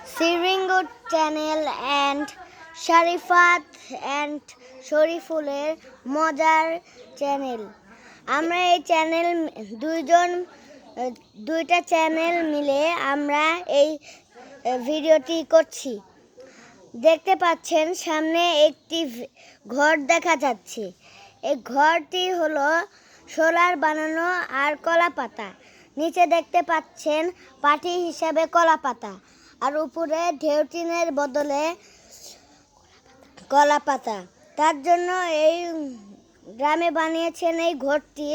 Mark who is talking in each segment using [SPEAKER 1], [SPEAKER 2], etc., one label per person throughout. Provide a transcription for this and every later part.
[SPEAKER 1] Siringut channel and Sharifat and শরীফুলের মজার channel. আমরা এই চ্যানেল দুইটা চ্যানেল মিলে আমরা এই ভিডিওটি করছি। দেখতে পাচ্ছেন সামনে একটি ঘর দেখা যাচ্ছে। এই ঘরটি হলো সোলার বানানো আর কলা পাতা। নিচে দেখতে পাচ্ছেন পাটি হিসাবে কলা পাতা আর উপরে ঢেউটিনের বদলে কলা পাতা। তার জন্য এই গ্রামে বানিয়েছেন এই ঘরটি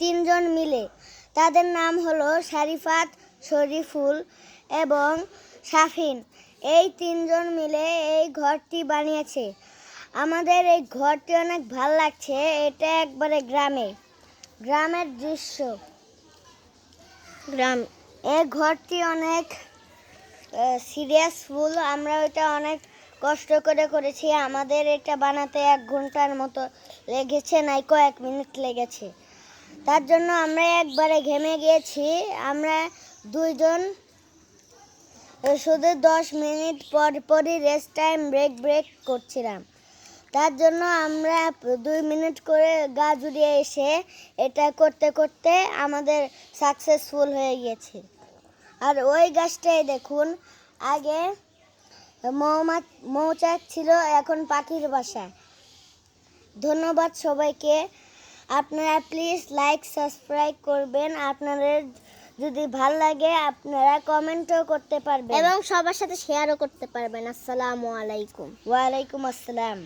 [SPEAKER 1] তিনজন মিলে। তাদের নাম হলো শারিফাত, শরীফুল এবং শাফিন। এই তিনজন মিলে এই ঘরটি বানিয়েছে। আমাদের এই ঘরটি অনেক ভালো লাগছে। এটা একবারে গ্রামের দৃশ্য। এই ঘরটি অনেক সিরিয়াসফুল। আমরা এটা অনেক কষ্ট করে করেছি। আমাদের এটা বানাতে 1 ঘন্টার মতো লেগেছে, নাই কয়েক মিনিট লেগেছে। তার জন্য আমরা একবারে ঘেমে গিয়েছি। আমরা দুইজন শুধু 10 মিনিট পরই রেস্ট টাইম ব্রেক করছিলাম। তার জন্য আমরা 2 মিনিট করে গা জুড়িয়ে এসে এটা করতে করতে আমাদের সাকসেসফুল হয়ে গিয়েছে। আর ওই গাছটাই দেখুন, আগে মৌচাক ছিল, এখন পাখির বাসা। ধন্যবাদ সবাইকে। আপনারা প্লিজ লাইক সাবস্ক্রাইব করবেন। আপনাদের যদি ভালো লাগে আপনারা কমেন্টও করতে পারবেন
[SPEAKER 2] এবং সবার সাথে শেয়ারও করতে পারবেন। আসসালামু আলাইকুম।
[SPEAKER 1] ওয়ালাইকুম আসসালাম।